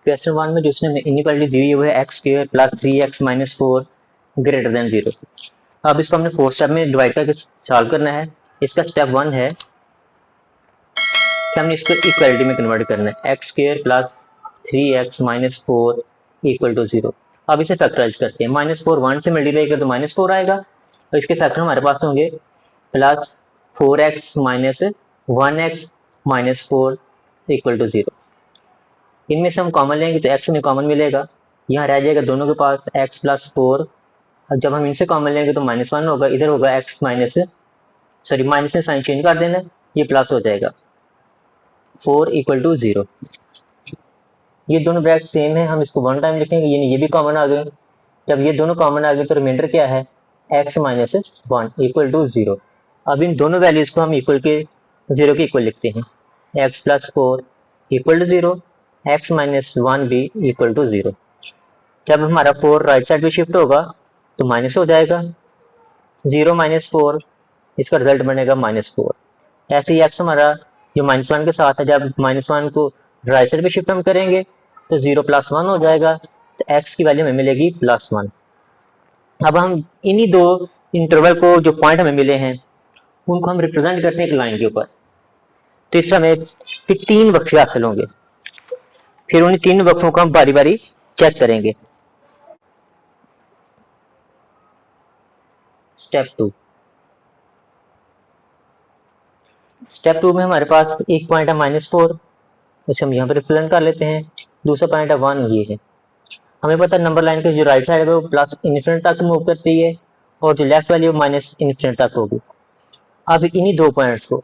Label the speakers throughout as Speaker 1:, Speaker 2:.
Speaker 1: Question 1 में जो उसने इनइक्वालिटी दी हुई है वो है x square plus 3x minus 4 greater than 0। अब इसको हमने 4 स्टेप में डिवाइड करके सॉल्व करना है। इसका स्टेप 1 है कि हमने इसको इक्वालिटी में कन्वर्ट करना है, x square plus 3x minus 4 equal to 0। अब इसे फैक्टराइज करते हैं, माइनस 4 1 से मल्टीप्लाई कर तो माइनस 4 आएगा, और इसके फैक्टर हमारे पास होंगे plus 4x minus 1x minus 4 equal to 0। इनमें से हम कॉमन लेंगे तो x में कॉमन मिलेगा, यहाँ रह जाएगा दोनों के पास x प्लस 4। जब हम इनसे कॉमन लेंगे तो -1 होगा, इधर होगा x माइनस, सॉरी माइनस में साइन चेंज कर देना, ये प्लस हो जाएगा 4 इक्वल टू 0। ये दोनों ब्रैकेट सेम है, हम इसको 1 टाइम लिखेंगे, यानी ये भी कॉमन आ गए। जब ये दोनों कॉमन आ गए तो रिमाइंडर क्या है, x माइनस 1 इक्वल टू 0। अब इन दोनों वैल्यूज को हम इक्वल के 0 के इक्वल लिखते हैं, x प्लस 4 इक्वल टू 0, x माइनस 1 भी इक्वल टू 0। जब हमारा 4 राइट साइड पे शिफ्ट होगा तो माइनस हो जाएगा, 0 माइनस 4, इसका रिजल्ट बनेगा -4। ऐसे ही x हमारा जो -1 के साथ है, जब -1 को राइट साइड पे शिफ्ट हम करेंगे तो 0 प्लस 1 हो जाएगा, तो x की वैल्यू हमें मिलेगी +1। अब हम इन्हीं दो इंटरवल को, जो पॉइंट हमें मिले हैं, उनको हम रिप्रेजेंट करते हैं एक लाइन के ऊपर। तो इस समय फिर 3 वक्र हासिल होंगे, फिर उन 3 वक्रों को हम बारी बारी चेक करेंगे। स्टेप 2 में हमारे पास एक पॉइंट है -4, इसे हम यहाँ पर रिप्रेजेंट कर लेते हैं। दूसरा पॉइंट है 1, ये है। हमें पता है नंबर लाइन की जो राइट साइड है वो प्लस इन्फिनिटी तक मूव करती है, और जो लेफ्ट वाली वो माइनस इन्फिनिटी तक होगी। अब इन्हीं दो पॉइंट्स को,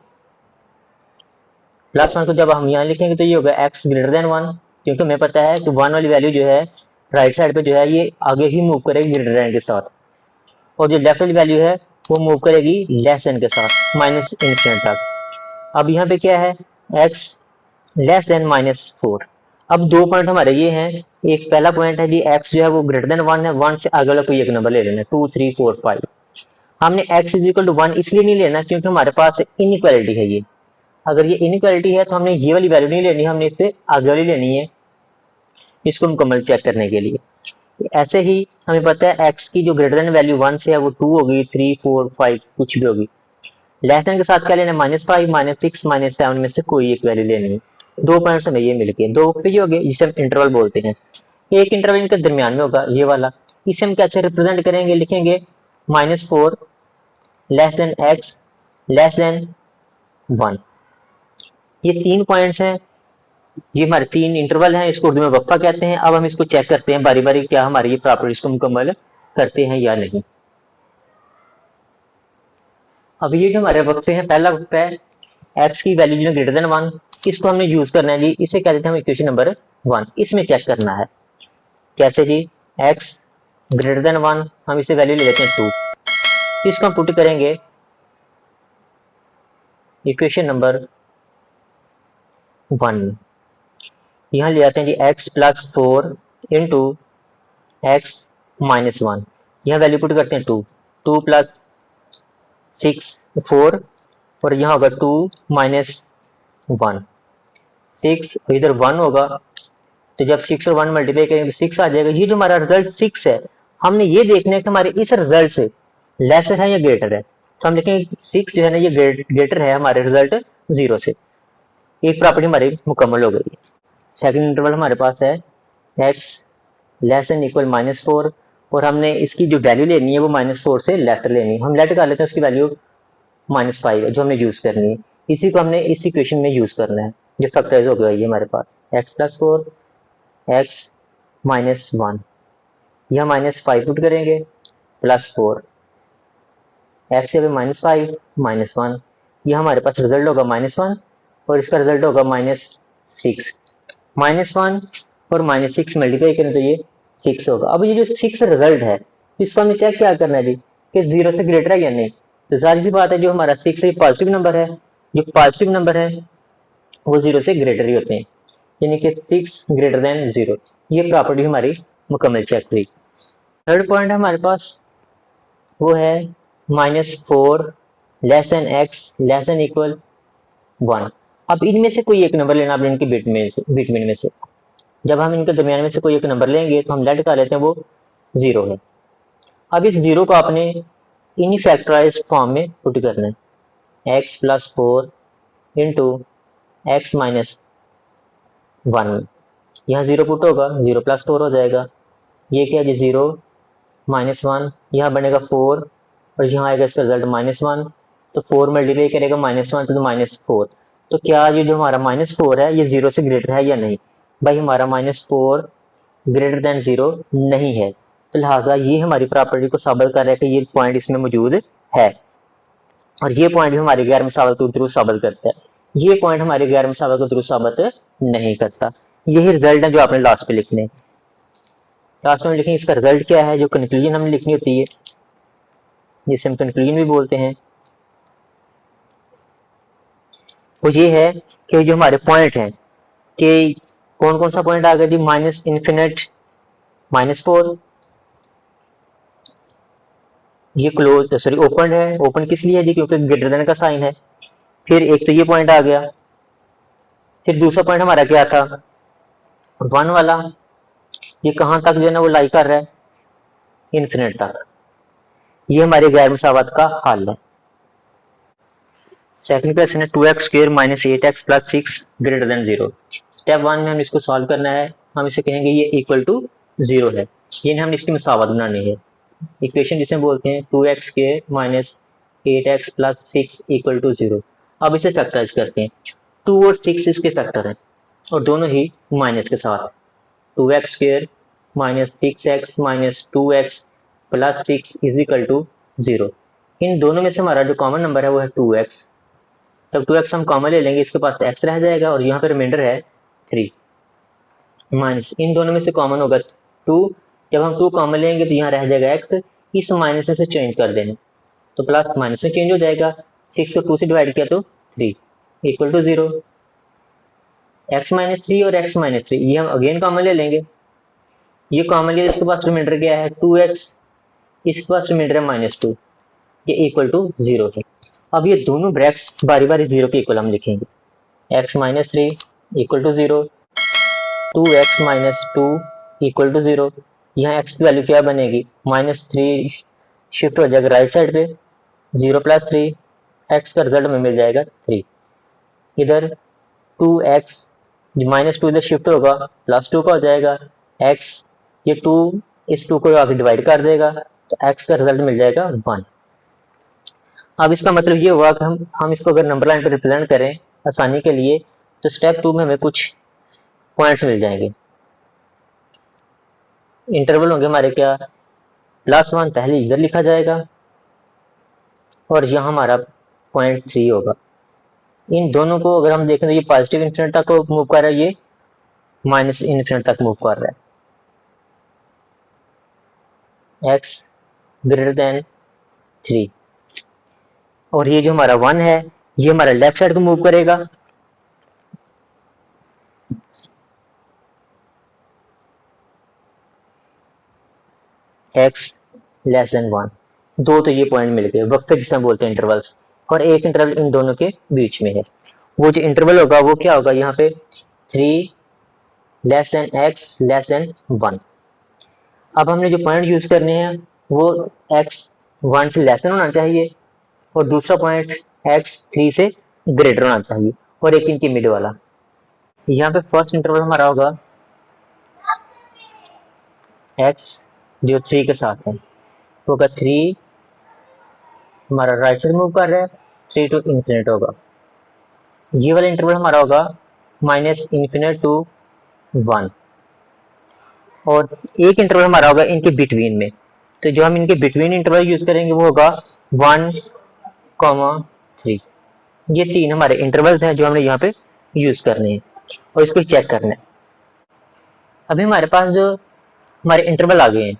Speaker 1: +1 को जब हम यहाँ लिखेंगे तो ये होगा x ग्रेटर देन 1, क्योंकि हमें पता है कि 1 वाली वैल्यू जो है राइट साइड पे जो है ये आगे ही मूव करेगी ग्रेटर देन के साथ, और जो लेफ्ट वाली वैल्यू है वो मूव करेगी लेस देन के साथ माइनस इन्फिनिटी तक। अब यहाँ पे क्या है, x लेस देन -4। अब दो पॉइंट हमारे ये हैं, एक पहला पॉइंट है जी x जो है वो ग्रेटर देन 1 है, 1 से आगे वाला कोई एक नंबर ले लेना, 2 3 4 5। हमने x इज इक्वल टू 1 इसलिए नहीं लेना क्योंकि हमारे पास इनइक्वालिटी है ये। अगर ये इनइक्वालिटी है तो हमने ये वाली वैल्यू नहीं लेनी, हमने इससे आगे वाली लेनी है, इसको मुकम्मल चेक करने के लिए। ऐसे ही हमें पता है x की जो ग्रेटर देन वैल्यू 1 से है वो 2 होगी, 3 4 5 कुछ भी होगी। लेस देन के साथ क्या लेना है, -5 -6 -7 में से कोई एक वैल्यू लेनी है। दो पॉइंट्स हमें ये मिल गए, दो पे ये हो गए, जिसे हम इंटरवल बोलते हैं। एक इंटरवल इनके दरमियान में होगा ये वाला, इसे हम कैसे रिप्रेजेंट करेंगे, लिखेंगे -4 less than x less then 1। ये 3 पॉइंट्स हैं, ये हमारे 3 इंटरवल हैं, इसको उर्दू में वक्फा कहते हैं। अब हम इसको चेक करते हैं बारी बारी, क्या हमारी ये प्रॉपर्टीज को मुकम्मल करते हैं या नहीं। अब ये जो हमारे वक्फे हैं, पहला वक्फा है x की वैल्यू जो ग्रेटर देन 1, इसको हमने यूज करना है जी, इसे कह देते हैं हम इक्वेशन नंबर 1। इसमें चेक करना है कैसे जी, x ग्रेटर देन 1, हम इसे वैल्यू ले लेते हैं 2, इसको हम पुट करेंगे इक्वेशन नंबर 1। यहाँ ले आते हैं जी x प्लस 4 इंटू एक्स माइनस 1, यहाँ वैल्यू पुट करते हैं 2, 2 प्लस 6 4, और यहाँ होगा 2 माइनस 1 6, इधर 1 होगा, तो जब 6 और 1 मल्टीप्लाई करेंगे तो 6 आ जाएगा। ये जो हमारा रिजल्ट 6 है, हमने ये देखना है कि हमारे इस रिजल्ट से लेसर है या ग्रेटर है, तो हम लिखेंगे 6 जो है ना ये ग्रेटर है हमारे रिजल्ट 0 से। एक प्रॉपर्टी हमारी मुकम्मल हो गई। सेकंड इंटरवल हमारे पास है x लेस देन इक्वल -4, और हमने इसकी जो वैल्यू लेनी है वो -4 से लेसर लेनी है। हम लेट कर लेते हैं, उसकी वैल्यू -5 है जो हमने यूज करनी है, इसी को हमने इस इक्वेशन में यूज करना है, जो फैक्टराइज हो गया ये हमारे पास x प्लस 4 x माइनस 1, यह -5 पुट करेंगे प्लस 4 x से -5 -1, यह हमारे पास रिजल्ट होगा -1, और इसका रिजल्ट होगा -6। -1 और -6 मल्टीप्लाई करें तो ये 6 होगा। अब ये जो 6 रिजल्ट है इसको हमें चेक क्या करना है जी, कि 0 से ग्रेटर है या नहीं। तो जाहिर सी बात है जो हमारा 6 है पॉजिटिव नंबर है, जो पॉजिटिव नंबर है वो 0 से ग्रेटर ही होते हैं, यानी कि 6 ग्रेटर देन 0। ये प्रॉपर्टी हमारी मुकम्मल चेक हुई। थर्ड पॉइंट हमारे पास वो है -4 less than x less than equal 1। अब इनमें से कोई एक नंबर लेना आपने, इनके बिटवीन में से। जब हम इनके दरमियान में से कोई एक नंबर लेंगे तो हम लेट कर लेते हैं वो 0 है। अब इस 0 को आपने इन फैक्टराइज फॉर्म में पुट करना है, x प्लस 4 इंटू एक्स माइनस 1। यहाँ 0 पुट होगा, 0 प्लस 4 हो जाएगा। ये क्या है, 0 माइनस 1, यहाँ बनेगा 4 और यहाँ आएगा इसका रिजल्ट -1। तो 4 मल्टीप्लाई करेगा -1 तो -4। तो क्या ये जो हमारा -4 है ये 0 से ग्रेटर है या नहीं? भाई हमारा -4 ग्रेटर देन 0 नहीं है, तो लिहाजा ये हमारी प्रॉपर्टी को साबित कर रहा है कि ये पॉइंट इसमें मौजूद है। और ये पॉइंट भी हमारे गैर मुसावत को दुरुस्त साबित करता है। ये पॉइंट हमारे गैर मुसावत को दुरुस्त साबित नहीं करता। यही रिजल्ट है जो आपने लास्ट पे लिखने, लास्ट में लिखेंगे इसका रिजल्ट क्या है, जो कंक्लूजन हमें लिखनी होती है, जिसे हम कंक्लूजन भी बोलते हैं। वो ये है कि जो हमारे पॉइंट हैं कि कौन कौन सा पॉइंट आ गया जी, माइनस इन्फिनिट -4, ये क्लोज सॉरी ओपन है। ओपन किस लिए है जी, क्योंकि ग्रेटर देन का साइन है। फिर एक तो ये पॉइंट आ गया, फिर दूसरा पॉइंट हमारा क्या था, 1 वाला, ये कहाँ तक जो है ना वो लाई कर रहा है, इन्फिनिट तक। ये हमारे गैर मुसावत का हल है। सेकंड क्वेश्चन है 2x square minus 8x plus 6 greater than 0। Step 1 में हम इसको सॉल्व करना है। हम इसे कहेंगे ये इक्वल टू 0 है, ये हम इसकी मुसावत बनानी है। इक्वेशन जिसे बोलते हैं 2x square minus 8x plus 6 equal to 0। अब इसे फैक्टराइज करते हैं। 2 और 6 इसके फैक्टर हैं और दोनों ही माइनस के साथ। 2x square minus 6x minus 2x plus 6 is equal to 0। इन दोनों में से हमारा जो कॉमन नंबर है वो है 2x। तब 2x हम कॉमन ले लेंगे, इसके पास x रह जाएगा और यहाँ पे रिमाइंडर है 3 माइनस, इन दोनों में से कॉमन होगा 2। जब हम 2 कॉमन लेंगे तो यहाँ रह जाएगा x, इस माइनस से चेंज कर देना तो प्लस माइनस में चेंज हो जाएगा। 6 को 2 से डिवाइड किया तो 3 इक्वल टू 0। x माइनस 3 और x माइनस 3 ये हम अगेन कॉमन ले लेंगे। ये कॉमन लिया, इसके पास रिमाइंडर क्या है 2x, इसके पास रिमाइंडर है -2, ये इक्वल टू 0 है। अब ये दोनों ब्रैकेट्स बारी बारी 0 के इक्वल हम लिखेंगे, x minus 3 equal to 0, 2x minus 2 equal to 0। यहाँ x की वैल्यू क्या बनेगी, -3 शिफ्ट हो जाएगा राइट साइड पे, 0 प्लस 3, x का रिजल्ट में मिल जाएगा 3। इधर 2x -2 इधर शिफ्ट होगा +2 का हो जाएगा, x ये 2 इस 2 को आगे डिवाइड कर देगा तो x का रिजल्ट मिल जाएगा 1। अब इसका मतलब ये हुआ कि हम इसको अगर नंबर लाइन पर रिप्रेजेंट करें आसानी के लिए तो स्टेप 2 में हमें कुछ पॉइंट्स मिल जाएंगे। इंटरवल होंगे हमारे क्या, +1 पहले इधर लिखा जाएगा और यहाँ हमारा 0.3 होगा। इन दोनों को अगर हम देखें तो ये पॉजिटिव इन्फिनिट तक मूव कर रहा है, ये माइनस इन्फिनिट तक मूव कर रहा है, x ग्रेटर देन 3। और ये जो हमारा 1 है ये हमारा लेफ्ट साइड को मूव करेगा, x लेस देन 1। दो तो ये पॉइंट मिल गए वक्त जिसे हम बोलते हैं इंटरवल्स, और एक इंटरवल इन दोनों के बीच में है। वो जो इंटरवल होगा वो क्या होगा, यहाँ पे 3 less than x less then 1। अब हमने जो पॉइंट यूज करने हैं वो x 1 से लेस देन होना चाहिए और दूसरा पॉइंट x 3 से ग्रेटर होना चाहिए, और एक इनकी मिड वाला। यहाँ पे फर्स्ट इंटरवल हमारा होगा x जो 3 के साथ है, तो होगा 3 हमारा राइट साइड मूव कर रहा है, 3 टू इन्फिनिट होगा। ये वाला इंटरवल हमारा होगा -इन्फिनिट टू 1, और एक इंटरवल हमारा होगा इनके बिटवीन में। तो जो हम इनके बिटवीन इंटरवल यूज करेंगे वो होगा 1,3। ये 3 हमारे इंटरवल्स हैं जो हमने यहाँ पे यूज करने हैं और इसको चेक करना है। अभी हमारे पास जो हमारे इंटरवल आ गए हैं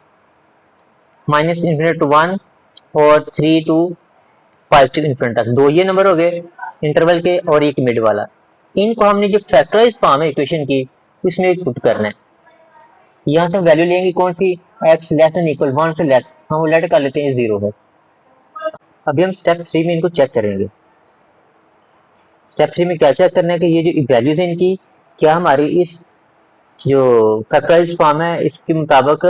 Speaker 1: -इन्फिनिट टू 1 और 3 टू पॉजिटिव इन्फिनिट तक, दो ये नंबर हो गए इंटरवल के और एक मिड वाला। इनको हमने जो फैक्टराइज फॉर्म है इक्वेशन की उसमें पुट करना है। यहाँ से हम वैल्यू लेंगे कौन सी, x लेस देन इक्वल 1 से लेस, हम लेट कर लेते हैं 0 है। अभी हम स्टेप 3 में इनको चेक करेंगे। स्टेप 3 में क्या चेक करना है कि ये जो वैल्यूज है इनकी क्या हमारी इस जो फैक्टराइज फॉर्म है इसके मुताबिक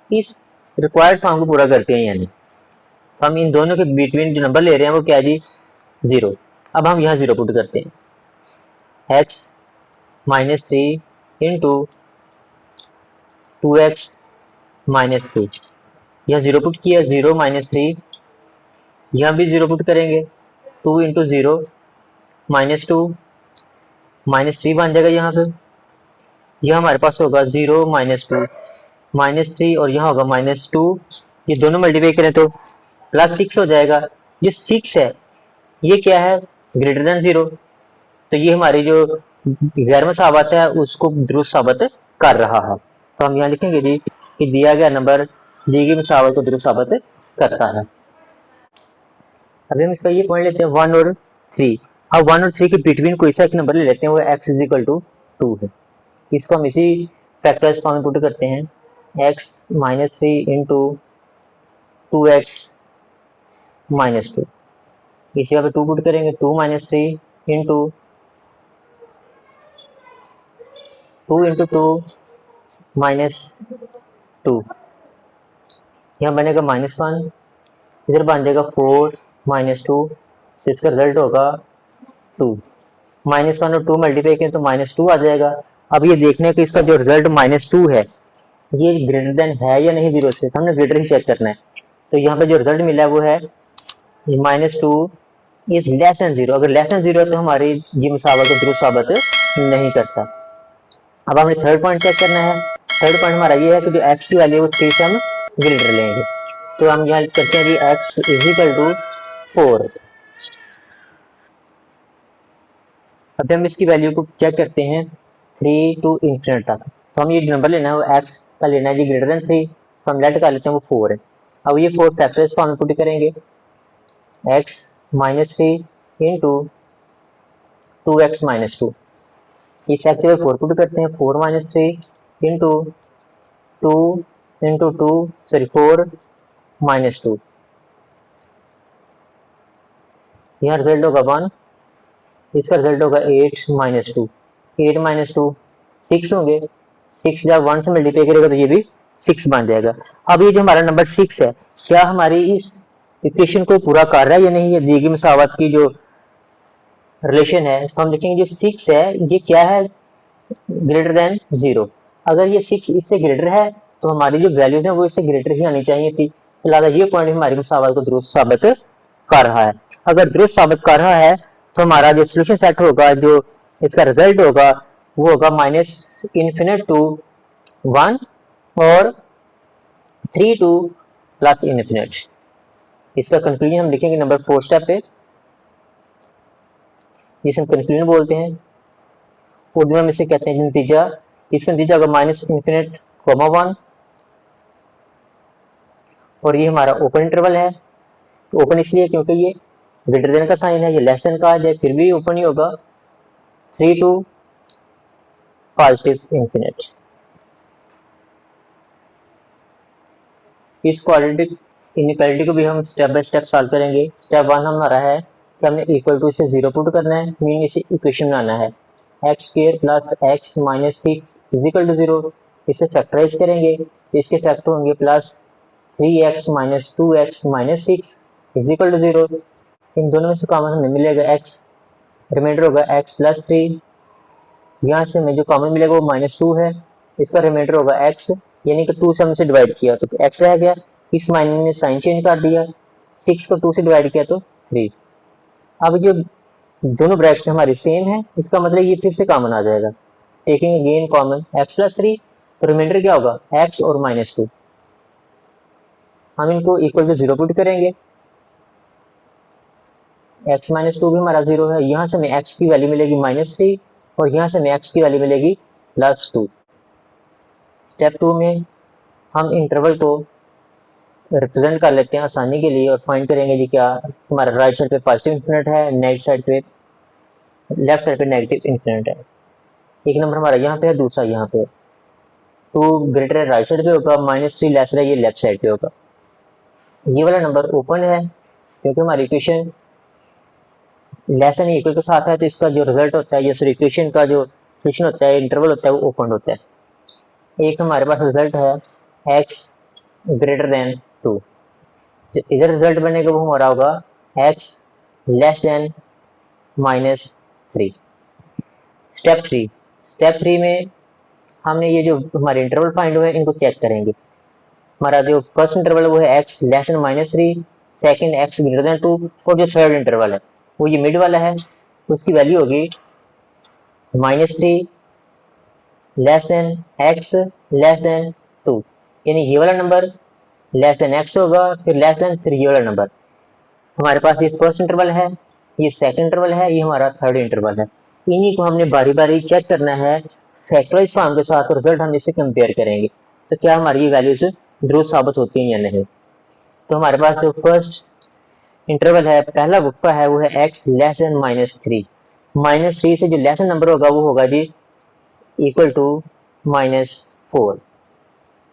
Speaker 1: इस रिक्वायर्ड फॉर्म को पूरा करते हैं यानी। तो हम इन दोनों के बिटवीन जो नंबर ले रहे हैं वो क्या है जी, 0। अब हम यहाँ 0 पुट करते हैं, x minus 3 into 2x minus 3, यहाँ 0 पुट किया, 0 माइनस 3, यहाँ भी 0 पुट करेंगे, 2 इंटू 0 माइनस 2 माइनस 3 बन जाएगा यहाँ पे। यह हमारे पास होगा 0 माइनस 2 माइनस 3 और यहाँ होगा माइनस 2, ये दोनों मल्टीप्लाई करें तो प्लस 6 हो जाएगा। ये 6 है, ये क्या है, ग्रेटर देन 0, तो ये हमारी जो गैर मुसावत है उसको दुरुस्त साबित कर रहा है। तो हम यहाँ लिखेंगे जी कि दिया गया नंबर दी गई मुसावत को दुरुस्त साबित करता है। अभी हम इसका ये पॉइंट लेते हैं 1 और 3। अब 1 और 3 के बिटवीन कोई सा एक नंबर ले लेते हैं, वो x इज इक्वल टू 2 है। इसको हम इसी फैक्टर्स फॉर्म में पुट करते हैं, x minus 3 into 2x minus 2, इसी जगह पे 2 पुट करेंगे, 2 माइनस 3 इंटू 2 इंटू 2 माइनस 2, यहाँ बनेगा -1, इधर बन जाएगा 4 माइनस 2, तो इसका रिजल्ट होगा 2। -1 और 2 मल्टीप्लाई करें तो -2 आ जाएगा। अब ये देखने कि इसका जो रिजल्ट -2 है ये ग्रेटर देन है या नहीं 0 से, तो हमने ग्रेटर ही चेक करना है। तो यहाँ पे जो रिजल्ट मिला है वो है -2 इज लेस देन 0। अगर लेस देन 0 है तो हमारी ये मुसावत को दुरुस्त साबित नहीं करता। अब हमें थर्ड पॉइंट चेक करना है। थर्ड पॉइंट हमारा ये है कि जो x की वैल्यू है वो 3 से हम ग्रेटर लेंगे। तो हम यहाँ करते हैं जी x इज इक्वल टू 4। अब हम इसकी वैल्यू को चेक करते हैं 3 टू इंफिनिट तक। तो हम ये नंबर लेना है वो x का लेना है जी ग्रेटर देन 3, तो हम लेट कर लेते हैं वो 4 है। अब ये 4 फैक्टर्स फॉर्म में पुट करेंगे, x minus 3 into 2x minus 2, इस x जगह 4 पुट करते हैं, 4 minus 3 into 2 into 2 sorry 4 minus 2, यहाँ रिजल्ट होगा 1, इसका रिजल्ट होगा 8 माइनस 2, 8 माइनस 2 6 होंगे, 6 जब 1 से मल्टीप्लाई करेगा तो ये भी 6 बन जाएगा। अब ये जो हमारा नंबर 6 है क्या हमारी इस इक्वेशन को पूरा कर रहा है या नहीं, ये दी गई मुसावत की जो रिलेशन है। तो हम लिखेंगे जो 6 है ये क्या है, ग्रेटर देन 0। अगर ये 6 इससे ग्रेटर है तो हमारी जो वैल्यूज है वो इससे ग्रेटर ही आनी चाहिए थी, तो लिहाजा ये पॉइंट हमारी मुसावत को दुरुस्त साबित कर रहा है। अगर दुरुस्त साबित कर रहा है तो हमारा जो सोल्यूशन सेट होगा, जो इसका रिजल्ट होगा वो होगा -इन्फिनिट टू 1 और 3 टू प्लस इन्फिनिट। इसका कंक्लूजन हम लिखेंगे नंबर 4 स्टेप पे, जिसे हम कंक्लूजन बोलते हैं, उर्दू में इसे कहते हैं नतीजा। इसका नतीजा होगा -इन्फिनिट, 1 और ये हमारा ओपन इंटरवल है। ओपन इसलिए क्योंकि ये ग्रेटर देन का साइन है, ये लेस देन का आ जाए फिर भी ओपन ही होगा, 3 टू पॉजिटिव इन्फिनिट। इस क्वाड्रेटिक इनइक्वालिटी को भी हम स्टेप बाय स्टेप सॉल्व करेंगे। स्टेप 1 हमारा है कि हमने इक्वल टू से 0 पुट करना है, मीनिंग इसे इक्वेशन बनाना है, x square plus x minus 6 is equal to 0। इसे फैक्टराइज करेंगे तो इसके फैक्टर होंगे plus 3x minus 2x minus 6 is equal to 0। इन दोनों में से कॉमन हमें मिलेगा x, रिमाइंडर होगा x प्लस 3, यहाँ से हमें जो कॉमन मिलेगा वो -2 है, इसका रिमाइंडर होगा x, यानी कि 2 से हमसे डिवाइड किया तो x रह गया, इस माइनस ने साइन चेंज कर दिया, 6 को 2 से डिवाइड किया तो 3। अब जो दोनों ब्रैकेट्स हमारी सेम है, इसका मतलब ये फिर से कॉमन आ जाएगा, taking again common x plus 3, तो रिमाइंडर क्या होगा x और -2। हम इनको इक्वल टू 0 पुट करेंगे, x माइनस 2 भी हमारा 0 है, यहाँ से हमें x की वैल्यू मिलेगी -3 और यहाँ से हमें x की वैल्यू मिलेगी +2। स्टेप 2 में हम इंटरवल को रिप्रेजेंट कर लेते हैं आसानी के लिए और फाइंड करेंगे जी क्या हमारा राइट साइड पे पॉजिटिव इन्फिनिट है, लेफ्ट साइड पे नेगेटिव इन्फिनिट है। एक नंबर हमारा यहाँ पे है, दूसरा यहाँ पे। 2 ग्रेटर है राइट साइड पे होगा, -3 लेसर है ये लेफ्ट साइड पे होगा। ये वाला नंबर ओपन है क्योंकि हमारी इक्वेशन लेस देन इक्वल के साथ है, तो इसका जो रिजल्ट होता है या इक्वेशन का जो सोल्यूशन होता है इंटरवल होता है वो ओपन होता है। एक हमारे पास रिजल्ट है एक्स ग्रेटर देन 2, जो इधर रिजल्ट बनेगा वो हमारा होगा x less than -3। Step three में हमने ये जो हमारे इंटरवल फाइंड हुए इनको चेक करेंगे। हमारा जो फर्स्ट इंटरवल है वो है x less than -3, second x greater than 2, और जो थर्ड इंटरवल है वो ये मिड वाला है, उसकी वैल्यू होगी -3 less than x less than 2, यानी ये वाला नंबर लेस देन एक्स होगा, फिर लेस देन, फिर ये वाला नंबर। हमारे पास ये फर्स्ट इंटरवल है, ये सेकंड इंटरवल है, ये हमारा थर्ड इंटरवल है। इन्हीं को हमने बारी बारी चेक करना है फैक्टराइज फॉर्म के साथ, रिजल्ट हम इससे कंपेयर करेंगे तो क्या हमारी ये वैल्यूज दुरुस्त साबित होती हैं या नहीं। तो हमारे पास जो फर्स्ट इंटरवल है, पहला गुप्ता है, वो है एक्स लेस देन -3। -3 से जो लेस नंबर होगा वो होगा जी इक्वल टू -4।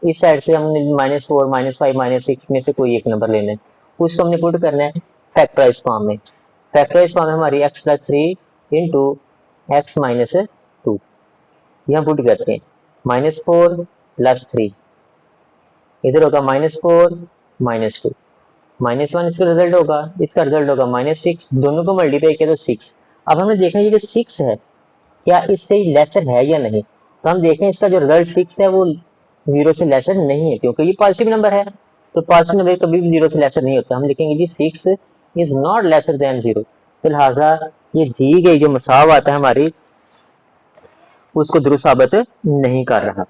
Speaker 1: इस साइड से हमने -4 -5 -6 में से कोई एक नंबर लेना है, उसको हमने पुट करना है फैक्टराइज फॉर्म में। फैक्टराइज फॉर्म है हमारी x+3 इंटू एक्स -2, यहाँ पुट करते हैं -4 + 3, इधर होगा -4 -2, -1 इसका रिजल्ट होगा, इसका रिजल्ट होगा -6, दोनों को मल्टीप्लाई किया तो 6। अब हमने देखा ये जो 6 है क्या इससे लेसर है या नहीं, तो हम देखें इसका जो रिजल्ट 6 है वो 0 से लेसर नहीं है, क्योंकि ये पॉजिटिव नंबर है, तो पॉजिटिव नंबर कभी भी 0 से लेसर नहीं होता। हम लिखेंगे जी 6 इज नॉट लेसर देन 0, तो लिहाजा ये दी गई जो मसावत है हमारी उसको दुरुस्त साबित नहीं कर रहा।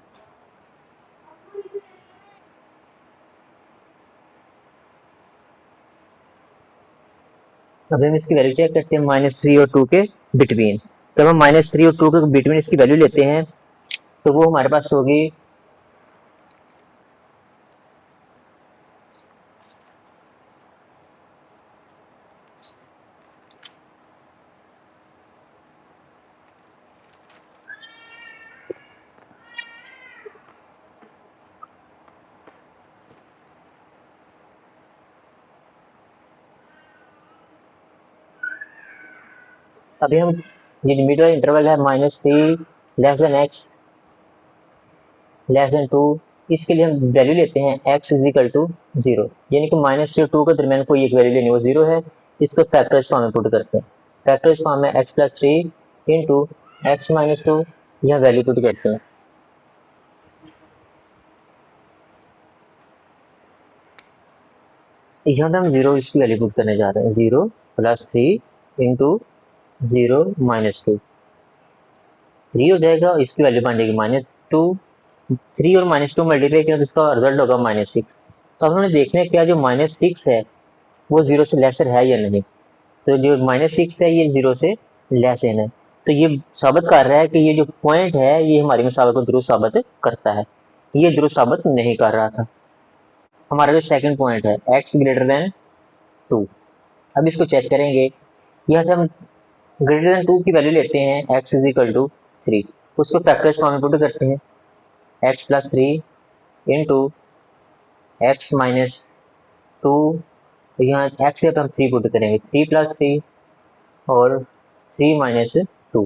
Speaker 1: अब हम इसकी वैल्यू चेक करते हैं -3 और 2 के बिटवीन। तो हम -3 और 2 के बिटवीन इसकी वैल्यू लेते हैं तो वो हमारे पास होगी अभी हम ये मिडिल इंटरवल है -3 less than x less than 2, इसके लिए हम वैल्यू लेते हैं x इज इक्वल टू 0, यानी कि -3 और 2 के दरमियान कोई एक वैल्यू लेनी वो 0 है। इसको फैक्टराइज फॉर्म में पुट करते हैं। फैक्टराइज फॉर्म में x+3 इंटू एक्स -2, यह वैल्यू पुट करते हैं। यहाँ पे हम 0 इसकी वैल्यू पुट करने जा रहे हैं, 0 + 3 इंटू 0 -2, 3 हो जाएगा, इसकी वैल्यू बन जाएगी -2, 3 और -2 मल्टीप्लाई किया तो इसका रिजल्ट होगा -6। तो अब हमने देखना है क्या जो -6 है वो 0 से लेसर है या नहीं, तो जो -6 है ये 0 से लेस है, तो ये साबित कर रहा है कि ये जो पॉइंट है ये हमारी मुसाबित को दुरुस्त साबित करता है, ये दुरुस्त साबित नहीं कर रहा था। हमारा जो सेकंड पॉइंट है x ग्रेटर देन 2, अब इसको चेक करेंगे। यहाँ से हम ग्रेटर देन 2 की वैल्यू लेते हैं x इज इक्वल टू 3, उसको फैक्टराइज फॉर्म में पुट करते हैं x+3 इंटू एक्स -2, यहाँ x से तो हम 3 पुट करेंगे, 3 + 3 और 3 - 2,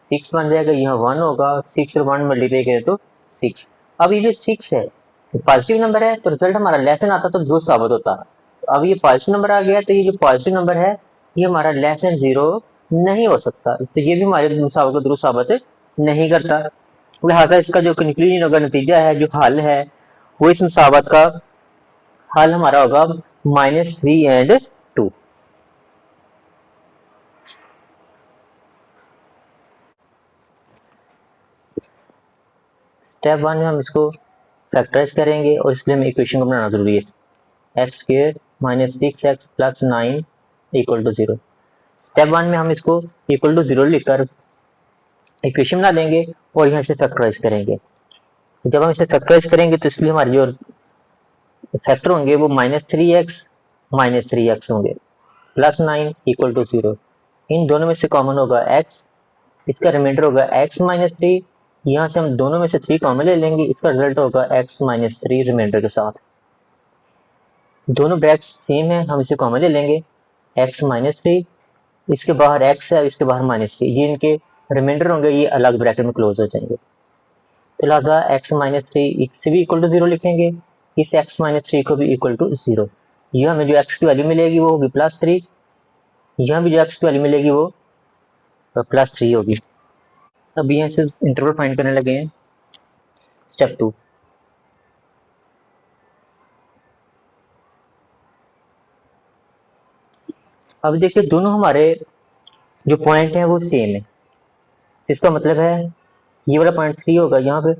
Speaker 1: 6 बन जाएगा, यहाँ 1 होगा, 6 और 1 मल्टीप्लाई करें तो 6। अब ये जो 6 है पॉजिटिव नंबर है तो रिजल्ट हमारा लेस देन आता तो दुरुस्त साबित होता। तो अब ये पॉजिटिव नंबर आ गया तो ये जो पॉजिटिव नंबर है ये हमारा लेस देन 0 नहीं हो सकता, तो ये भी हमारे मुसाबित को दुरुस्त साबित नहीं करता। लिहाजा इसका जो कंक्लूजन होगा, नतीजा है, जो हल है, वो इस मुसाबित का हल हमारा होगा -3 एंड 2। स्टेप 1 में हम इसको फैक्टराइज करेंगे और इसके लिए हमें इक्वेशन को बनाना जरूरी है, x² -6x + 9 = 0। स्टेप 1 में हम इसको इक्वल टू 0 लिखकर इक्वेशन बना देंगे और यहाँ से फैक्टराइज करेंगे। जब हम इसे फैक्टराइज करेंगे तो इसलिए हमारे जो फैक्टर होंगे वो -3x होंगे +9 = 0। इन दोनों में से कॉमन होगा x, इसका रिमाइंडर होगा x -3, यहाँ से हम दोनों में से 3 कॉमन ले लेंगे, इसका रिजल्ट होगा x -3 रिमाइंडर के साथ। दोनों ब्रैकेट्स सेम है, हम इसे कॉमन ले लेंगे, x -3, इसके बाहर x है, इसके बाहर -3, ये इनके रिमाइंडर होंगे, ये अलग ब्रैकेट में क्लोज हो जाएंगे। तो लिहाजा x माइनस थ्री इसे भी इक्वल टू जीरो लिखेंगे, इस x माइनस थ्री को भी इक्वल टू जीरो। यह हमें जो x की वैल्यू मिलेगी वो होगी प्लस थ्री, यह भी जो x की वैल्यू मिलेगी वो प्लस थ्री होगी। अब यहाँ से इंटरवल फाइंड करने लगे हैं। स्टेप 2, अब देखिए दोनों हमारे जो पॉइंट है वो सेम है, इसका मतलब है ये वाला पॉइंट 3 होगा यहाँ पे।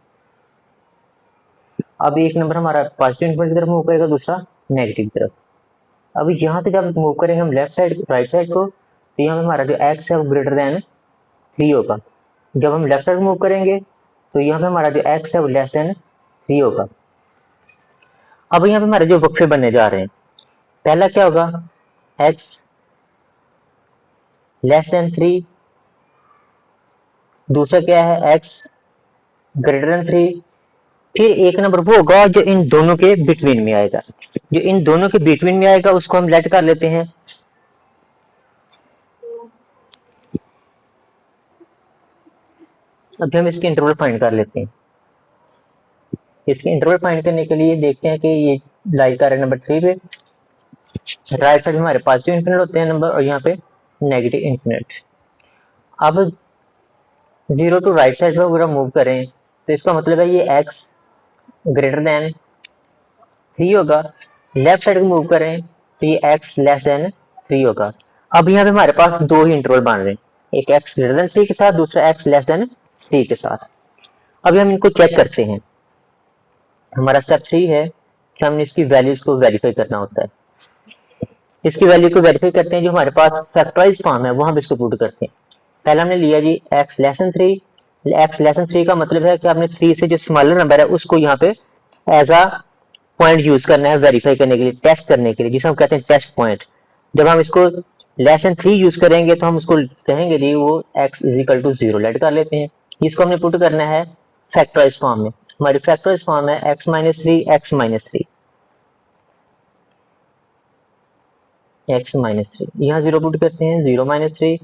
Speaker 1: अब एक नंबर हमारा पॉजिटिव इंफिनिटी की तरफ मूव करेगा, दूसरा नेगेटिव की तरफ। अब यहाँ से जब मूव करेंगे हम लेफ्ट साइड राइट साइड को, तो यहाँ पे हमारा जो x है वो ग्रेटर देन 3 होगा। जब हम लेफ्ट साइड मूव करेंगे तो यहाँ पे हमारा जो x है वो लेस देन 3 होगा। अब यहाँ पे हमारे जो वक्फे बनने जा रहे हैं, पहला क्या होगा, x लेस देन 3, दूसरा क्या है x ग्रेटर देन 3, फिर एक नंबर वो होगा जो इन दोनों के बिटवीन में आएगा। जो इन दोनों के बिटवीन में आएगा उसको हम लेट कर लेते हैं। अब हम इसके इंटरवल फाइंड कर लेते हैं। इसके इंटरवल फाइंड करने के लिए देखते हैं कि ये लाई कर है नंबर 3 पे, राइट साइड में हमारे पॉजिटिव इंफिनिट होते हैं नंबर और यहाँ पे नेगेटिव इंफिनिट। अब जीरो टू राइट साइड पे अगर मूव करें तो इसका मतलब है ये x ग्रेटर देन 3 होगा। लेफ्ट साइड को मूव करें तो ये x लेस देन 3 होगा। अब यहाँ पे हमारे पास दो ही इंटरवल बन रहे हैं, एक x ग्रेटर देन 3 के साथ, दूसरा x लेस देन 3 के साथ। अभी हम इनको चेक करते हैं। हमारा स्टेप 3 है कि हमने इसकी वैल्यूज को वेरीफाई करना होता है। इसकी वैल्यू को वेरीफाई करते हैं, जो हमारे पास फैक्टराइज फॉर्म है वो हम इसको पुट करते हैं। पहले हमने लिया जी x less then 3, x less then 3 का मतलब है कि आपने 3 से जो स्मॉलर नंबर है उसको यहाँ पे एज अ पॉइंट यूज करना है वेरीफाई करने के लिए, टेस्ट करने के लिए, जिसे हम कहते हैं टेस्ट पॉइंट। जब हम इसको लेस देन 3 यूज करेंगे तो हम उसको कहेंगे जी वो x is equal to 0 let कर लेते हैं। इसको हमने पुट करना है फैक्टराइज फॉर्म में। हमारी फैक्टराइज फॉर्म है x minus three x minus three, x minus three, यहाँ जीरो पुट करते हैं, जीरो माइनस थ्री,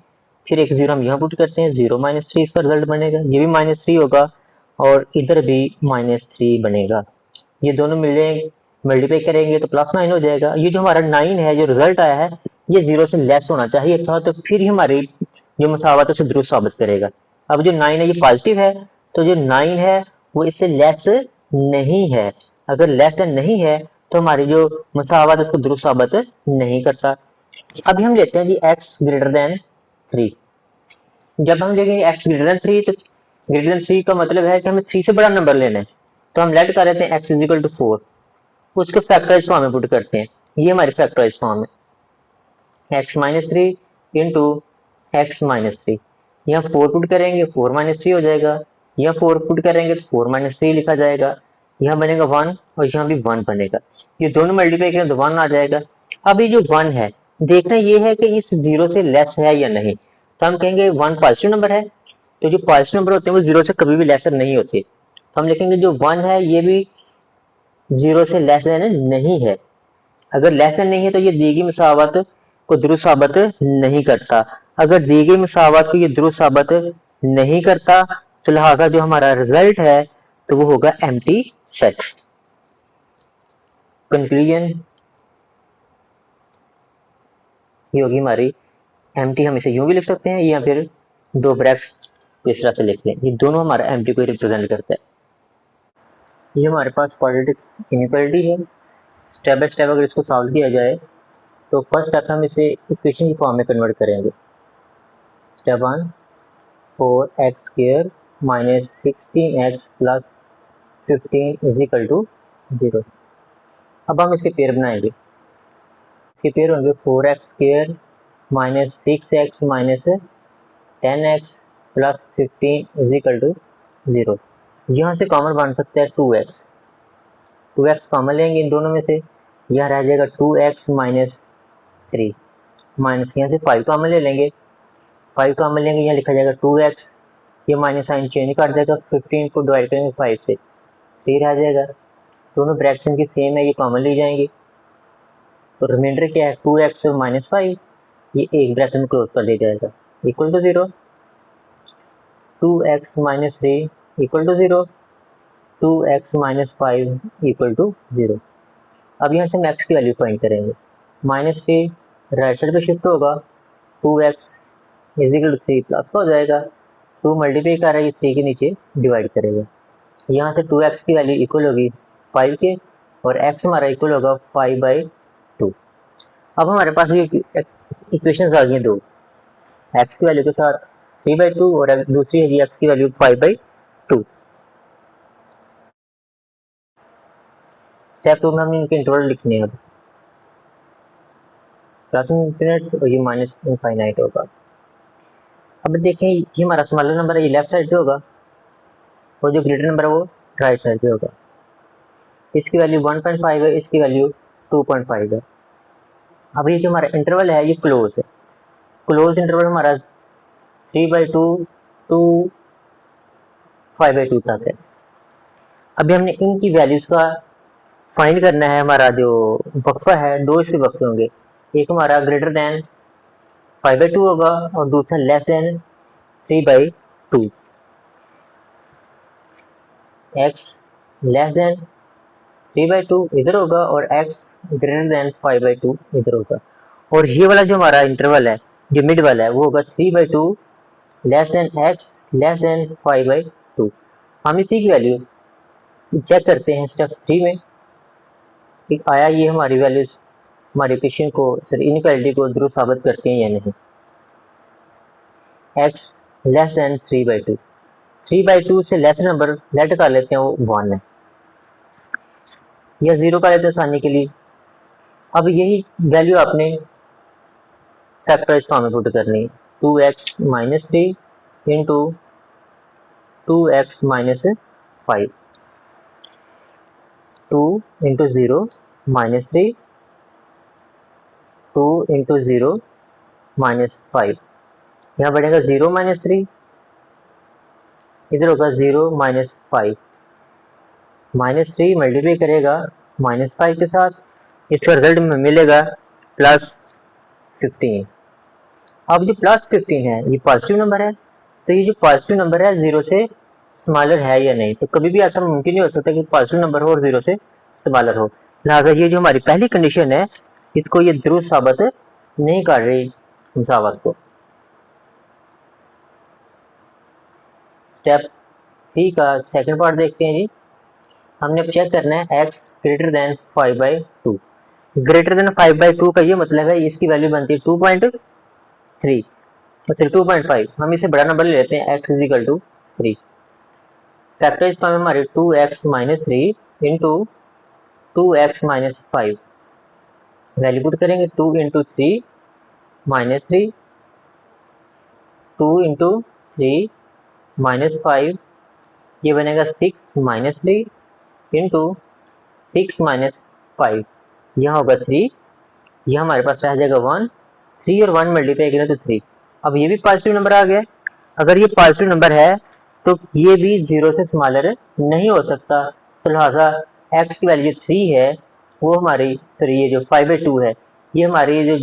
Speaker 1: फिर एक जीरो हम यहाँ पुट करते हैं, जीरो माइनस थ्री इसका रिजल्ट बनेगा, ये भी माइनस थ्री होगा और इधर भी माइनस थ्री बनेगा। ये दोनों मिले मल्टीप्लाई करेंगे तो प्लस 9 हो जाएगा। ये जो हमारा 9 है जो रिजल्ट आया है ये 0 से लेस होना चाहिए था, तो फिर ही हमारी जो मसावत है उसे दुरुस्त साबित करेगा। अब जो 9 है ये पॉजिटिव है, तो जो 9 है वो इससे लेस नहीं है। अगर लेस देन नहीं है तो हमारी जो मसावत उसको दुरुस्त साबित नहीं करता। अभी हम लेते हैं जी x ग्रेटर देन 3। जब हम देखेंगे x ग्रेटर देन 3 तो ग्रेटर देन 3 का मतलब है कि हमें 3 से बड़ा नंबर लेना है, तो हम लेट कर लेते हैं x इज इक्वल टू 4, उसके फैक्टराइज फॉर्म में पुट करते हैं। ये हमारी फैक्टराइज फॉर्म है x minus three into x minus three. यहाँ 4 पुट करेंगे 4 माइनस थ्री हो जाएगा, यहाँ 4 पुट करेंगे तो 4 माइनस थ्री लिखा जाएगा, यहाँ बनेगा 1 और यहाँ भी 1 बनेगा। ये दोनों मल्टीप्लाई करें तो 1 आ जाएगा। अब ये जो 1 है देखना ये है कि इस 0 से लेस है या नहीं, तो हम कहेंगे 1 पॉजिटिव नंबर है, तो जो पॉजिटिव नंबर होते हैं वो 0 से कभी भी लेसर नहीं होते, तो हम लिखेंगे जो 1 है ये भी 0 से लेस देन नहीं है। अगर लेस देन नहीं है तो ये दी गई मसावत को दुरुस्त साबित नहीं करता। अगर दी गई मसावत को ये दुरुस्त साबित नहीं करता तो लिहाजा जो हमारा रिजल्ट है तो वो होगा एम्प्टी सेट। कंक्लूजन ये होगी हमारी एम्प्टी। हम इसे यूं भी लिख सकते हैं या फिर दो ब्रैकेट्स इस तरह से लिखते हैं, ये दोनों हमारा एम्प्टी को रिप्रेजेंट करता है। ये हमारे पास क्वाड्रेटिक इनइक्वालिटी है। स्टेप बाय स्टेप अगर इसको सॉल्व किया जाए तो फर्स्ट स्टेप हम इसे इक्वेशन की फॉर्म में कन्वर्ट करेंगे। Step 1 4x square minus 16x plus 15 is equal to 0। अब हम इसके पेयर बनाएंगे। इसके पेयर होंगे 4x square minus 6x minus 10x plus 15 is equal to 0। यहाँ से कॉमन बन सकता है 2x, 2x कॉमन लेंगे इन दोनों में से, यह रह जाएगा 2x माइनस 3 माइनस यहाँ से 5 कॉमन ले लेंगे, 5 कॉमन लेंगे यहाँ लिखा जाएगा 2x, ये माइनस साइन चेंज कर देगा, 15 को डिवाइड करेंगे 5 से 3 आ जाएगा। दोनों ब्रैकेट्स इनकी सेम है, ये कॉमन ले जाएंगे तो रिमाइंडर क्या है 2x और माइनस 5, ये एक ब्रैकेट में क्लोज कर दिया जाएगा equal to 0। 2x minus 3 equal to 0, 2x minus 5 equal to 0। अब यहाँ से हम x की वैल्यू फाइंड करेंगे। -3 राइट साइड पे शिफ्ट होगा, 2x is equal to 3 plus का हो जाएगा, 2 मल्टीप्लाई कर रहा है, 3 के नीचे डिवाइड करेगा। यहाँ से 2x की वैल्यू इक्वल होगी 5 के और x हमारा इक्वल होगा 5/2। अब हमारे पास ये इक्वेशंस आ गई हैं दो, x की वैल्यू के साथ 3/2 और दूसरी है x की वैल्यू 5/2। स्टेप 2 में हमने इनके इंटरवल लिखने हैं। अब प्लस इनफिनिट और ये माइनस इनफाइनाइट होगा। अब देखें ये हमारा स्मॉलर नंबर है, ये लेफ्ट साइड पे होगा और जो ग्रेटर नंबर है वो राइट साइड पे होगा। इसकी वैल्यू 1.5 है, इसकी वैल्यू 2.5 है। अब ये जो हमारा इंटरवल है ये क्लोज है। क्लोज इंटरवल हमारा 3/2 टू 5/2 तक है। अभी हमने इनकी वैल्यूज का फाइंड करना है। हमारा जो वक्फा है दो इससे वक्फे होंगे, एक हमारा ग्रेटर देन 5/2 होगा और दूसरा less than 3/2। x less then 3/2 इधर होगा और x ग्रेटर देन 5/2 इधर होगा। और ये वाला जो हमारा इंटरवल है, जो मिड वाला है, वो होगा 3/2 less than x less than 5/2। हम इसी की वैल्यू चेक करते हैं स्टेप 3 में कि आया ये हमारी वैल्यूज हमारे इक्वेशन को इनइक्वालिटी को दुरुस्त साबित करते हैं या नहीं। x लेस देन 3/2, 3/2 से लेस नंबर लेट कर लेते हैं, वो 1 है या 0 का लेते हैं आसानी के लिए। अब यही वैल्यू आपने फैक्टराइज फॉर्म में पुट करनी है। 2x minus 3 into 2x minus 5, 2 into 0 minus 3, 2 into 0 minus 5, यहाँ बढ़ेगा 0 माइनस 3, इधर होगा 0 माइनस 5, -3 मल्टीप्लाई करेगा -5 के साथ, इसका रिजल्ट में मिलेगा +15। अब जो +15 है ये पॉजिटिव नंबर है, तो ये जो पॉजिटिव नंबर है 0 से स्मॉलर है या नहीं। तो कभी भी ऐसा मुमकिन नहीं हो सकता कि पॉजिटिव नंबर हो और 0 से स्मॉलर हो। लिहाजा ये जो हमारी पहली कंडीशन है इसको ये दुरुस्त साबित नहीं कर रही मुसावत को। स्टेप 3 का सेकंड पार्ट देखते हैं जी। हमने चेक करना है x greater than 5/2। Greater than 5/2 का ये मतलब है इसकी वैल्यू बनती है 2.3 और सिर्फ 2.5। हम इसे बड़ा नंबर ले लेते हैं, x is equal to 3। Factorize form में हमारे 2x minus 3 into 2x minus 5 value put करेंगे। 2 इंटू 3 माइनस 3, 2 इंटू 3 माइनस 5, ये बनेगा 6 माइनस 3 इंटू 6 माइनस 5, यहाँ होगा 3, यहाँ हमारे पास रह जाएगा 1, 3 और 1 मल्टीप्लाई करें तो 3। अब ये भी पॉजिटिव नंबर आ गया। अगर ये पॉजिटिव नंबर है तो ये भी 0 से स्मॉलर नहीं हो सकता, तो लिहाजा x की वैल्यू 3 है वो हमारी, फिर ये जो 5/2 है ये हमारी जो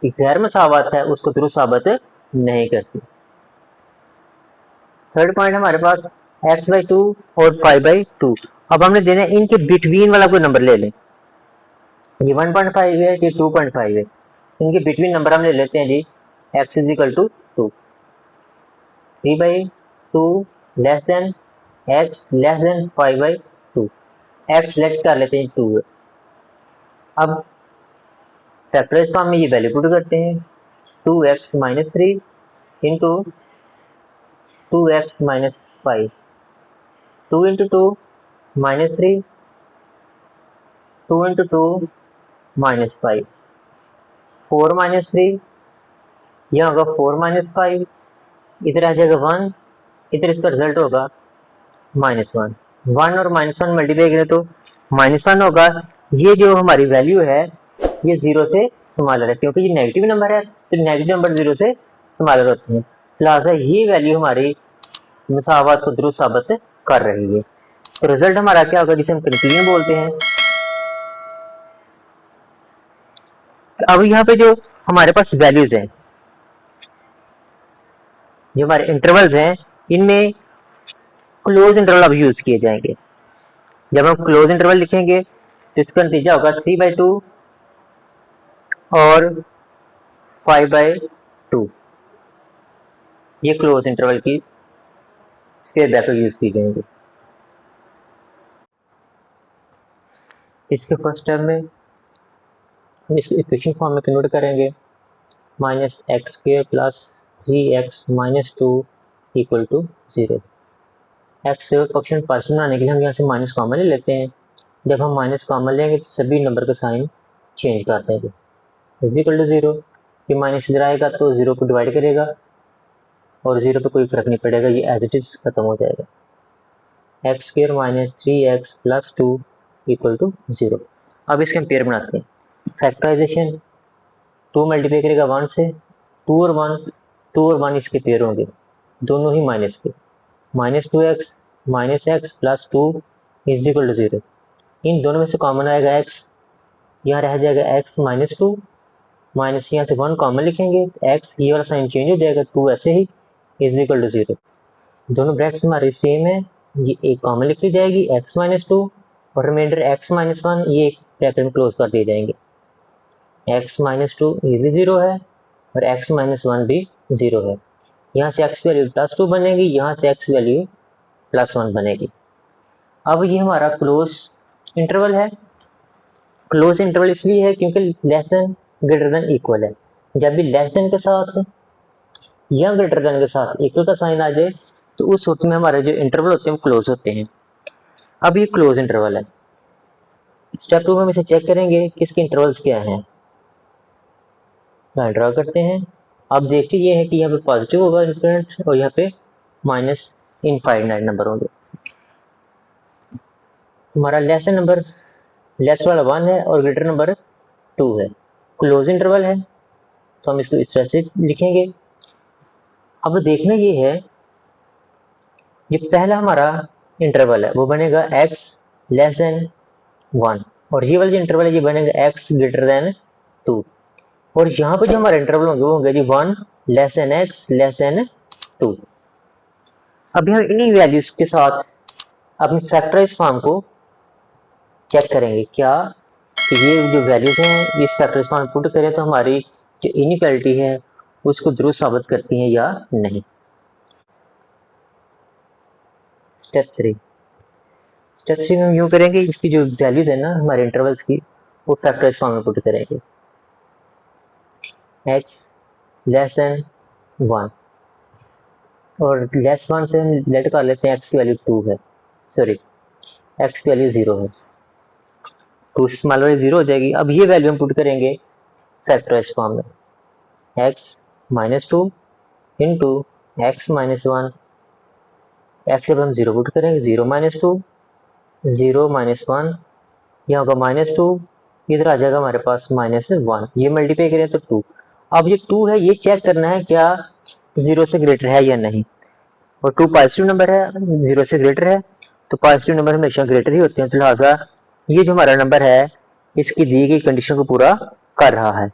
Speaker 1: गैर मसावत है उसको दुरुस्त साबित नहीं करती। थर्ड पॉइंट हमारे पास x/2 और 5/2। अब हमने देना है इनके बिटवीन वाला कोई नंबर ले लें। ये 1.5 है, ये 2.5 है, इनके बिटवीन नंबर हम ले लेते हैं जी। x is equal to 2, 3/2 less than x less than 5/2, x let कर लेते हैं 2 है। अब फैक्टराइज फॉर्म में ये वैल्यू पुट करते हैं। 2x minus 3 into 2x minus 5, 2 into 2 minus 3, 2 into 2 minus 5, 4 minus 3, यहाँ होगा 4 माइनस 5, इधर आ जाएगा 1, इधर इसका रिजल्ट होगा -1। 1 और -1 मल्टीप्लाई करें तो -1 होगा। ये जो हमारी वैल्यू है ये 0 से स्मॉलर है, क्योंकि ये नेगेटिव नंबर है तो नेगेटिव नंबर 0 से स्मॉलर होते हैं। लिहाजा ये वैल्यू हमारी मसावत को दुरुस्त साबित कर रही है। तो रिजल्ट हमारा क्या होगा, जिसे हम कंक्लूजन बोलते हैं। अब यहाँ पे जो हमारे पास वैल्यूज हैं, जो हमारे इंटरवल्स हैं, इनमें क्लोज इंटरवल अब यूज किए जाएंगे। जब हम क्लोज इंटरवल लिखेंगे तो इसका नतीजा होगा 3/2 और 5/2। ये क्लोज इंटरवल की स्क्वायर ब्रैकेट यूज की जाएंगे। इसके फर्स्ट टर्म में हम इसको इक्वेशन फॉर्म में कन्वर्ट करेंगे, -x² + 3x - 2 = 0। X function positive बनाने के लिए हम यहाँ से माइनस कॉमन ले लेते हैं। जब हम माइनस कॉमन लेंगे तो सभी नंबर का साइन चेंज कर देंगे, = 0। ये माइनस इधर आएगा तो 0 को डिवाइड करेगा और 0 पे कोई फर्क नहीं पड़ेगा, ये एज इट इज खत्म हो जाएगा। x² - 3x + 2 = 0। अब इसके हम पेयर बनाते हैं। फैक्टराइजेशन, 2 मल्टीप्लाई करेगा 1 से, 2 और 1 इसके पेयर होंगे, दोनों ही माइनस के। -2x - x + 2 = 0। इन दोनों में से कॉमन आएगा x, यहाँ रह जाएगा x - 2, माइनस यहाँ से 1 कॉमन लिखेंगे, x ये वाला साइन चेंज हो जाएगा, 2 ऐसे ही = 0। दोनों ब्रैकेट्स हमारे सेम है, ये एक कॉमन लिखी जाएगी x - 2 और रिमाइंडर x - 1 ये एक ब्रैकेट में क्लोज कर दिए जाएंगे। x - 2 ये भी 0 है और x - 1 भी 0 है। यहाँ से x वैल्यू +2 बनेगी, यहाँ से x वैल्यू +1 बनेगी। अब ये हमारा क्लोज इंटरवल है। क्लोज इंटरवल इसलिए है क्योंकि less than greater than equal है। जब भी लेस देन के साथ या ग्रेटर देन के साथ इक्वल का साइन आ जाए तो उस सूरत में हमारे जो इंटरवल होते हैं वो क्लोज होते हैं। अब ये क्लोज इंटरवल है। स्टेप 2 में हम इसे चेक करेंगे कि इसके इंटरवल्स क्या हैं। लाइन ड्रा करते हैं। अब देखते ये है कि यहाँ पे पॉजिटिव होगा इंफिनिट और यहाँ पे माइनस इनफाइनाइट नंबर होंगे। हमारा लेस नंबर लेस वाला 1 है और ग्रेटर नंबर 2 है। क्लोज इंटरवल है तो हम इसको इस तरह से लिखेंगे। अब देखना ये है, ये पहला हमारा इंटरवल है वो बनेगा x लेस देन 1 और ये वाला जो इंटरवल है ये बनेगा x ग्रेटर देन 2 और यहाँ पे जो हमारे इंटरवल होंगे वो होंगे जी 1 less than x less then 2। अभी हम इन्हीं वैल्यूज के साथ अपनी फैक्टराइज फॉर्म को चेक करेंगे क्या ये जो वैल्यूज हैं इस फैक्टराइज फॉर्म पुट करें तो हमारी जो इनइक्वालिटी है उसको दुरुस्त साबित करती हैं या नहीं। स्टेप 3 में हम यूँ करेंगे, इसकी जो वैल्यूज है ना हमारे इंटरवल्स की वो फैक्टराइज फॉर्म में पुट करेंगे। x लेस देन 1 और लेस 1 से हम लेट कर लेते हैं x की वैल्यू 2 है, सॉरी x की वैल्यू 0 है, 2 स्मॉल वैल्यू 0 हो जाएगी। अब ये वैल्यू हम पुट करेंगे फैक्टराइज फॉर्म में, x - 2 इंटू x - 1, x जब हम 0 पुट करेंगे 0 - 2 0 - 1 यहाँ होगा -2, इधर आ जाएगा हमारे पास -1, ये मल्टीप्लाई करें तो 2। अब ये 2 है ये चेक करना है क्या 0 से ग्रेटर है या नहीं, और 2 पॉजिटिव नंबर है 0 से ग्रेटर है तो पॉजिटिव नंबर हमेशा ग्रेटर ही होते हैं, तो लिहाजा ये जो हमारा नंबर है इसकी दी गई कंडीशन को पूरा कर रहा है।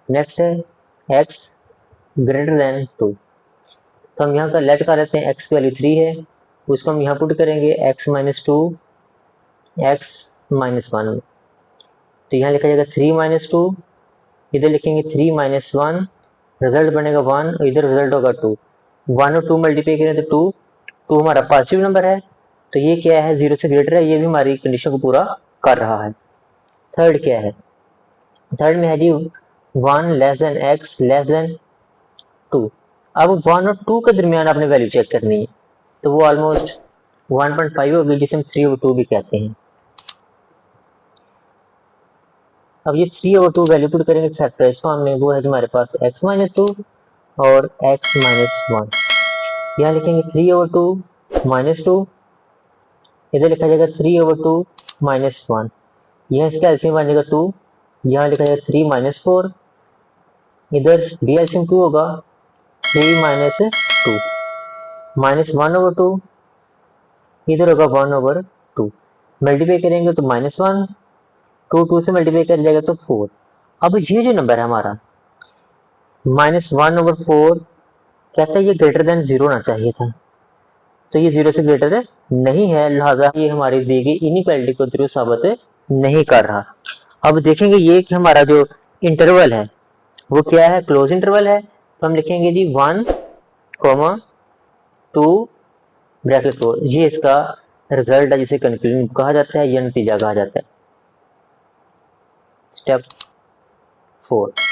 Speaker 1: नेक्स्ट है x ग्रेटर देन 2, तो हम यहाँ का लेट कर लेते हैं, x की वैल्यू 3 है उसको हम यहाँ पुट करेंगे x - 2 x - 1 तो यहाँ लिखा जाएगा 3 - 2, इधर लिखेंगे 3 - 1, रिजल्ट बनेगा 1 और इधर रिजल्ट होगा 2। 1 और 2 मल्टीप्लाई करें तो 2 हमारा पॉजिटिव नंबर है तो ये क्या है 0 से ग्रेटर है, ये भी हमारी कंडीशन को पूरा कर रहा है। थर्ड क्या है, थर्ड में है जी 1 less than x less then 2। अब 1 और 2 के दरमियान आपने वैल्यू चेक करनी है तो वो ऑलमोस्ट 1.5 होगी जिसे हम 3/2 भी कहते हैं। अब ये 3/2 वैल्यू पुट करेंगे फैक्टराइज फॉर्म में, वो है हमारे पास x - 2 और x - 1। यहाँ लिखेंगे 3/2 -2, इधर लिखा जाएगा 3/2 -1, यह इसका एलसीएम बन जाएगा 2, यहाँ लिखा जाएगा 3 - 4, इधर भी एलसीएम 2 होगा 3 - 2 -1/2, इधर होगा 1/2, मल्टीप्लाई करेंगे तो -1, 2 से मल्टीप्लाई कर जाएगा तो 4। अब ये जो नंबर है हमारा -1/4 कहता है ये ग्रेटर देन 0 होना चाहिए था, तो ये 0 से ग्रेटर नहीं है, लिहाजा ये हमारी दी गई इनइक्वालिटी को ट्रू साबित नहीं कर रहा। अब देखेंगे ये कि हमारा जो इंटरवल है वो क्या है, क्लोज इंटरवल है, तो हम लिखेंगे जी 1, 2 ब्रैकेट 4, ये इसका रिजल्ट है जिसे कंक्लूजन कहा जाता है या नतीजा कहा जाता है। स्टेप 4